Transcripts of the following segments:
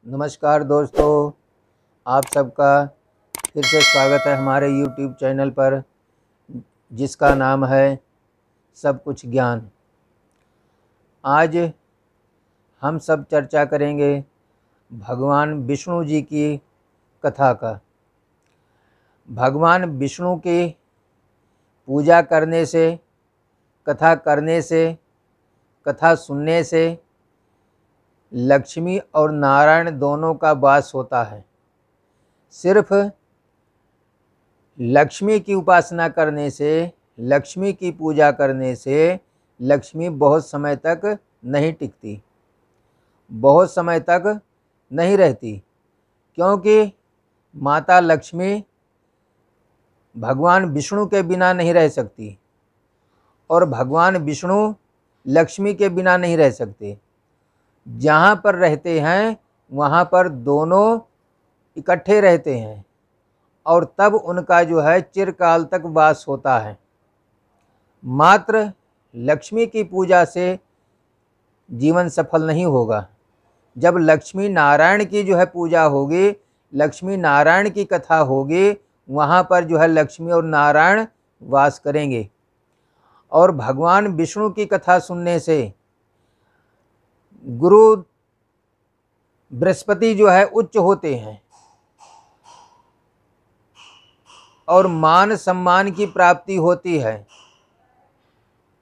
नमस्कार दोस्तों, आप सबका फिर से स्वागत है हमारे YouTube चैनल पर, जिसका नाम है सब कुछ ज्ञान। आज हम सब चर्चा करेंगे भगवान विष्णु जी की कथा का। भगवान विष्णु की पूजा करने से, कथा करने से, कथा सुनने से लक्ष्मी और नारायण दोनों का वास होता है। सिर्फ लक्ष्मी की उपासना करने से, लक्ष्मी की पूजा करने से लक्ष्मी बहुत समय तक नहीं टिकती, बहुत समय तक नहीं रहती, क्योंकि माता लक्ष्मी भगवान विष्णु के बिना नहीं रह सकती और भगवान विष्णु लक्ष्मी के बिना नहीं रह सकते। जहाँ पर रहते हैं वहाँ पर दोनों इकट्ठे रहते हैं और तब उनका जो है चिरकाल तक वास होता है। मात्र लक्ष्मी की पूजा से जीवन सफल नहीं होगा। जब लक्ष्मी नारायण की जो है पूजा होगी, लक्ष्मी नारायण की कथा होगी, वहाँ पर जो है लक्ष्मी और नारायण वास करेंगे। और भगवान विष्णु की कथा सुनने से गुरु बृहस्पति जो है उच्च होते हैं और मान सम्मान की प्राप्ति होती है,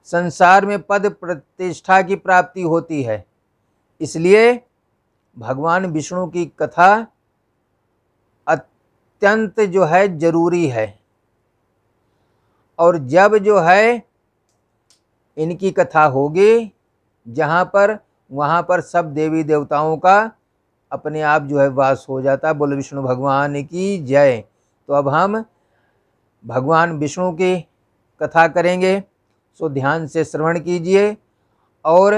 संसार में पद प्रतिष्ठा की प्राप्ति होती है। इसलिए भगवान विष्णु की कथा अत्यंत जो है जरूरी है। और जब जो है इनकी कथा होगी जहाँ पर, वहाँ पर सब देवी देवताओं का अपने आप जो है वास हो जाता है। बोलो विष्णु भगवान की जय। तो अब हम भगवान विष्णु की कथा करेंगे, सो ध्यान से श्रवण कीजिए और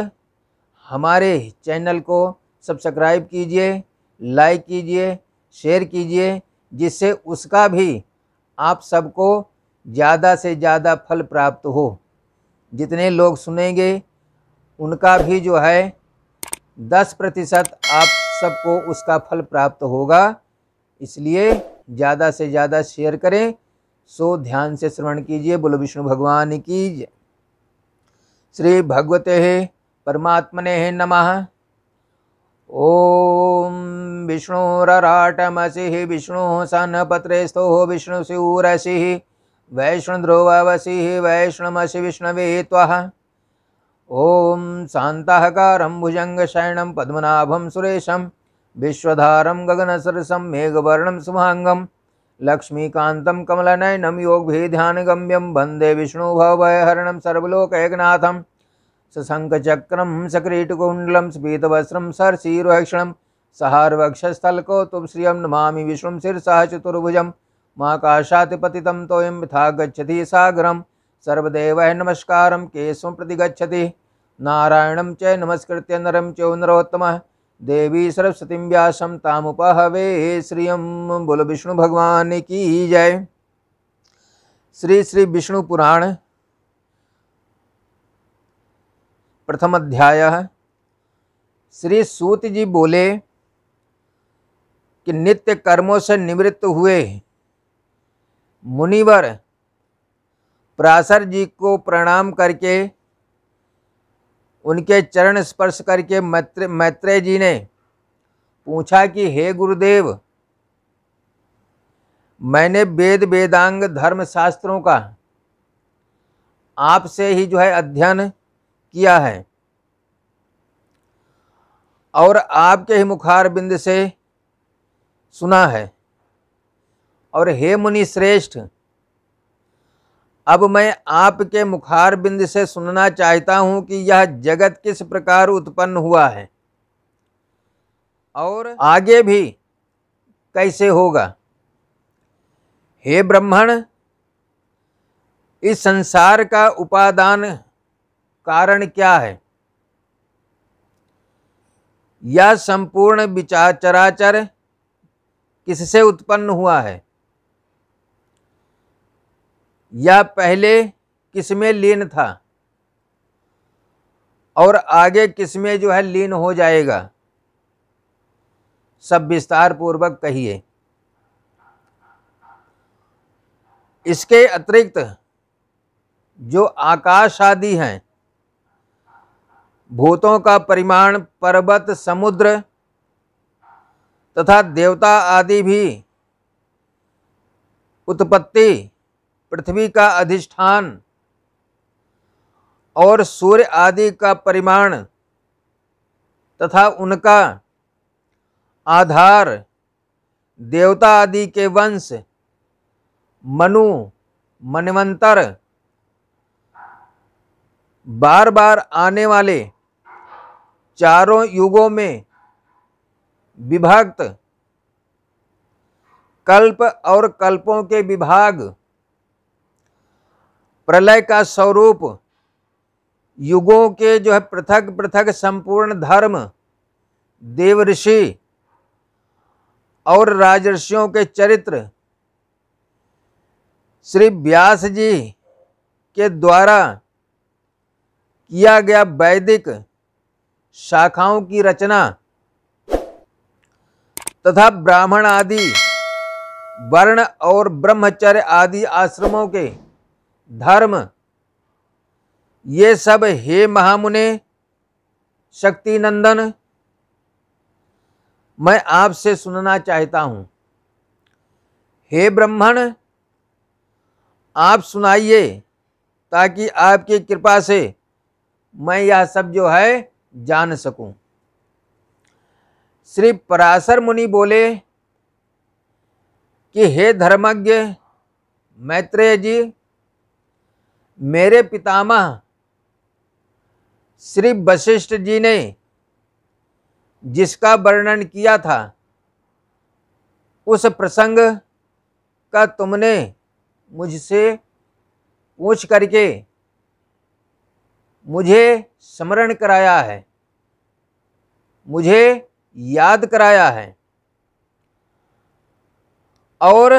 हमारे चैनल को सब्सक्राइब कीजिए, लाइक कीजिए, शेयर कीजिए, जिससे उसका भी आप सबको ज़्यादा से ज़्यादा फल प्राप्त हो। जितने लोग सुनेंगे उनका भी जो है 10% आप सबको उसका फल प्राप्त होगा। इसलिए ज़्यादा से ज़्यादा शेयर करें। सो ध्यान से श्रवण कीजिए। बोलो विष्णु भगवान की जय। श्री भगवते परमात्मने नमः। ओम विष्णुरराटमसि विष्णु सन्नपत्रेस्थो विष्णुसूरसि वैष्णुध्रुवसि वैष्णवमसि विष्णवे त्वः। ओम शांताकारं भुजंगशयनं पद्मनाभं सुरेशं विश्वधारं गगनसदृशं मेघवर्णं शुभांगं लक्ष्मीकान्तं कमलनयनं योगभेध्यानगम्यं वन्दे विष्णुभवभयहरणं सर्वलोकैकनाथं सशङ्खचक्रं सकिरीटकुण्डलं स्फीतवस्त्रं सरसीरुहक्षणं सहारवक्षस्थलकोतुं श्रियं नमामि विष्णुं शिरसा चतुर्भुजं महाकाशात्पतितं तोयं यथा गच्छति सागरं सर्वदेवैः नमस्कारं केशवं प्रति गच्छति नारायणं च नमस्कृत्य नरं चैव नरोत्तमः देवी सरस्वतीं व्यासं तामुपहवे श्रियं। बोलो विष्णु भगवान की जय। श्री श्री विष्णु पुराण प्रथम अध्याय। श्री सूत जी बोले कि नित्य कर्मों से निवृत्त हुए मुनिवर पराशर जी को प्रणाम करके, उनके चरण स्पर्श करके मैत्रेय जी ने पूछा कि हे गुरुदेव, मैंने वेद वेदांग धर्म शास्त्रों का आपसे ही जो है अध्ययन किया है और आपके ही मुखारबिंद से सुना है। और हे मुनि श्रेष्ठ, अब मैं आपके मुखारबिंद से सुनना चाहता हूं कि यह जगत किस प्रकार उत्पन्न हुआ है और आगे भी कैसे होगा। हे ब्राह्मण, इस संसार का उपादान कारण क्या है? यह संपूर्ण विचार चराचर किससे उत्पन्न हुआ है? यह पहले किसमें लीन था और आगे किसमें जो है लीन हो जाएगा? सब विस्तार पूर्वक कहिए। इसके अतिरिक्त जो आकाश आदि हैं, भूतों का परिमाण, पर्वत, समुद्र तथा देवता आदि भी, उत्पत्ति, पृथ्वी का अधिष्ठान और सूर्य आदि का परिमाण तथा उनका आधार, देवता आदि के वंश, मनु, मनवंतर, बार बार आने वाले चारों युगों में विभक्त, कल्प और कल्पों के विभाग, प्रलय का स्वरूप, युगों के जो है पृथक पृथक संपूर्ण धर्म, देव ऋषि और राजर्षियों के चरित्र, श्री व्यास जी के द्वारा किया गया वैदिक शाखाओं की रचना तथा ब्राह्मण आदि वर्ण और ब्रह्मचर्य आदि आश्रमों के धर्म, ये सब हे महामुने शक्ति नंदन मैं आपसे सुनना चाहता हूं। हे ब्राह्मण, आप सुनाइए ताकि आपकी कृपा से मैं यह सब जो है जान सकूं। श्री पराशर मुनि बोले कि हे धर्मज्ञ मैत्रेय जी, मेरे पितामह श्री वशिष्ठ जी ने जिसका वर्णन किया था, उस प्रसंग का तुमने मुझसे पूछ करके मुझे स्मरण कराया है, मुझे याद कराया है और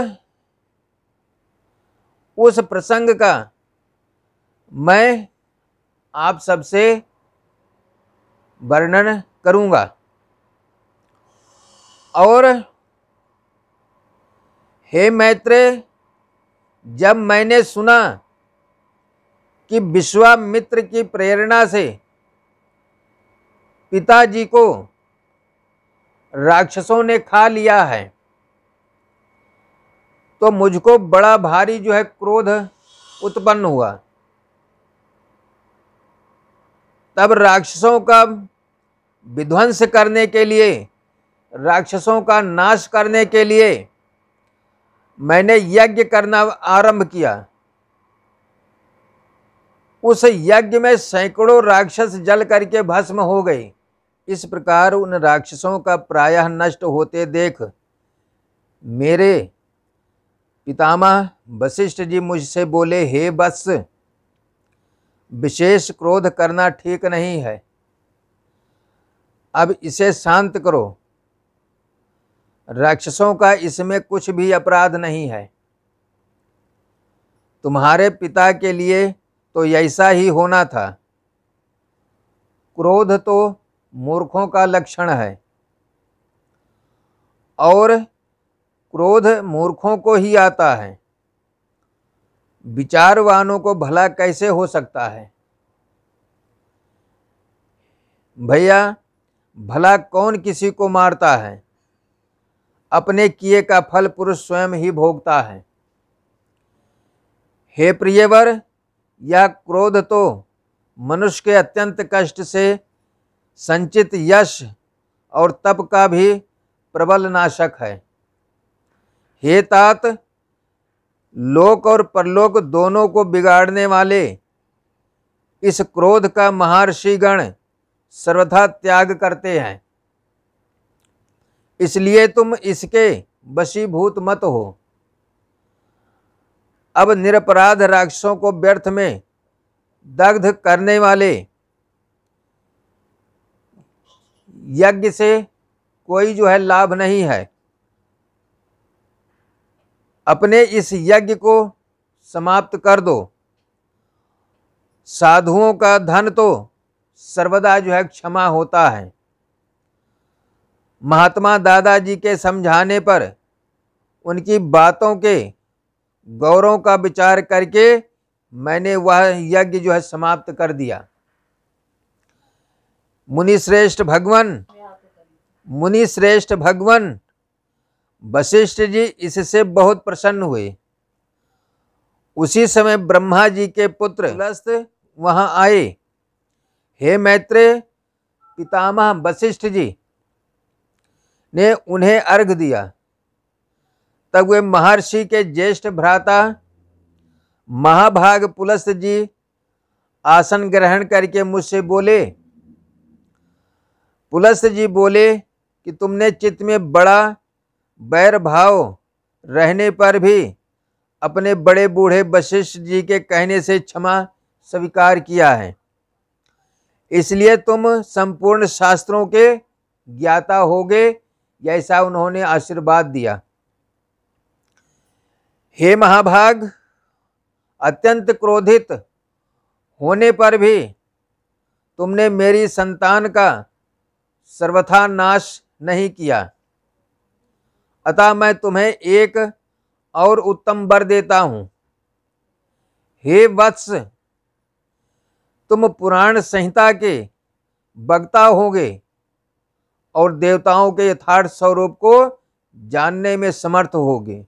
उस प्रसंग का मैं आप सबसे वर्णन करूंगा। और हे मैत्रेय, जब मैंने सुना कि विश्वामित्र की प्रेरणा से पिताजी को राक्षसों ने खा लिया है, तो मुझको बड़ा भारी जो है क्रोध उत्पन्न हुआ। तब राक्षसों का विध्वंस करने के लिए, राक्षसों का नाश करने के लिए मैंने यज्ञ करना आरंभ किया। उस यज्ञ में सैकड़ों राक्षस जल करके भस्म हो गए। इस प्रकार उन राक्षसों का प्रायः नष्ट होते देख मेरे पितामह वशिष्ठ जी मुझसे बोले, हे वत्स, विशेष क्रोध करना ठीक नहीं है, अब इसे शांत करो। राक्षसों का इसमें कुछ भी अपराध नहीं है। तुम्हारे पिता के लिए तो ऐसा ही होना था। क्रोध तो मूर्खों का लक्षण है और क्रोध मूर्खों को ही आता है। विचारवानों को भला कैसे हो सकता है? भैया, भला कौन किसी को मारता है? अपने किए का फल पुरुष स्वयं ही भोगता है। हे प्रियवर, यह क्रोध तो मनुष्य के अत्यंत कष्ट से संचित यश और तप का भी प्रबल नाशक है। हे तात, लोक और परलोक दोनों को बिगाड़ने वाले इस क्रोध का महर्षिगण सर्वथा त्याग करते हैं, इसलिए तुम इसके वशीभूत मत हो। अब निरपराध राक्षसों को व्यर्थ में दग्ध करने वाले यज्ञ से कोई जो है लाभ नहीं है। अपने इस यज्ञ को समाप्त कर दो। साधुओं का धन तो सर्वदा जो है क्षमा होता है, महात्मा दादाजी के समझाने पर उनकी बातों के गौरव का विचार करके मैंने वह यज्ञ जो है समाप्त कर दिया। मुनि श्रेष्ठ भगवान वशिष्ठ जी इससे बहुत प्रसन्न हुए। उसी समय ब्रह्मा जी के पुत्र पुलस्त वहां आए। हे मैत्रेय, पितामह वशिष्ठ जी ने उन्हें अर्घ दिया। तब वे महर्षि के ज्येष्ठ भ्राता महाभाग पुलस्त जी आसन ग्रहण करके मुझसे बोले। पुलस्त जी बोले कि तुमने चित्त में बड़ा बैर भाव रहने पर भी अपने बड़े बूढ़े वशिष्ठ जी के कहने से क्षमा स्वीकार किया है, इसलिए तुम संपूर्ण शास्त्रों के ज्ञाता होगे, ऐसा उन्होंने आशीर्वाद दिया। हे महाभाग, अत्यंत क्रोधित होने पर भी तुमने मेरी संतान का सर्वथा नाश नहीं किया, अतः मैं तुम्हें एक और उत्तम वर देता हूं। हे वत्स, तुम पुराण संहिता के वक्ता होगे और देवताओं के यथार्थ स्वरूप को जानने में समर्थ होगे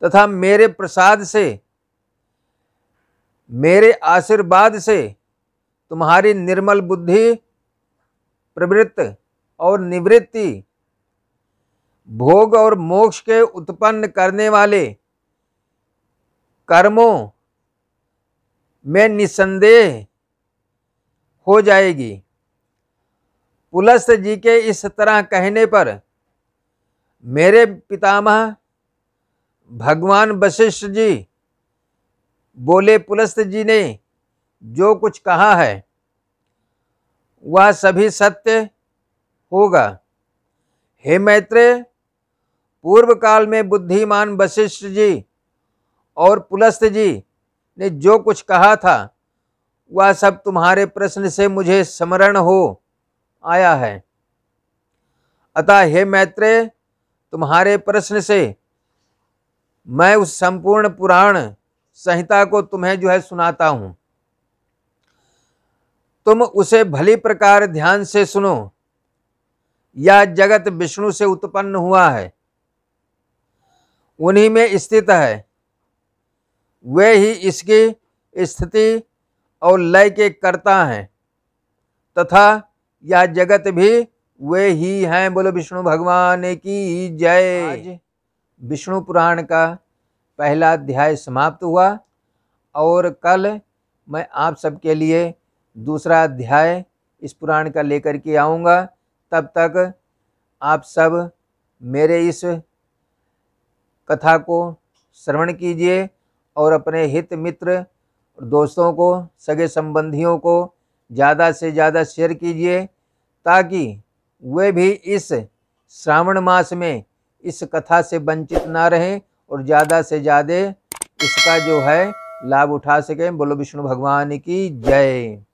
तथा मेरे प्रसाद से, मेरे आशीर्वाद से तुम्हारी निर्मल बुद्धि, प्रवृत्ति और निवृत्ति, भोग और मोक्ष के उत्पन्न करने वाले कर्मों में निसंदेह हो जाएगी। पुलस्त जी के इस तरह कहने पर मेरे पितामह भगवान वशिष्ठ जी बोले, पुलस्त जी ने जो कुछ कहा है वह सभी सत्य होगा। हे मैत्रेय, पूर्व काल में बुद्धिमान वशिष्ठ जी और पुलस्त जी ने जो कुछ कहा था वह सब तुम्हारे प्रश्न से मुझे स्मरण हो आया है। अतः हे मैत्रेय, तुम्हारे प्रश्न से मैं उस संपूर्ण पुराण संहिता को तुम्हें जो है सुनाता हूं। तुम उसे भली प्रकार ध्यान से सुनो। यह जगत विष्णु से उत्पन्न हुआ है, उन्हीं में स्थित है। वे ही इसकी स्थिति और लय के कर्ता हैं तथा यह जगत भी वे ही हैं। बोलो विष्णु भगवान की जय। आज विष्णु पुराण का पहला अध्याय समाप्त हुआ और कल मैं आप सबके लिए दूसरा अध्याय इस पुराण का लेकर के आऊँगा। तब तक आप सब मेरे इस कथा को श्रवण कीजिए और अपने हित मित्र दोस्तों को, सगे संबंधियों को ज़्यादा से ज़्यादा शेयर कीजिए ताकि वे भी इस श्रावण मास में इस कथा से वंचित ना रहें और ज़्यादा से ज़्यादा इसका जो है लाभ उठा सकें। बोलो विष्णु भगवान की जय।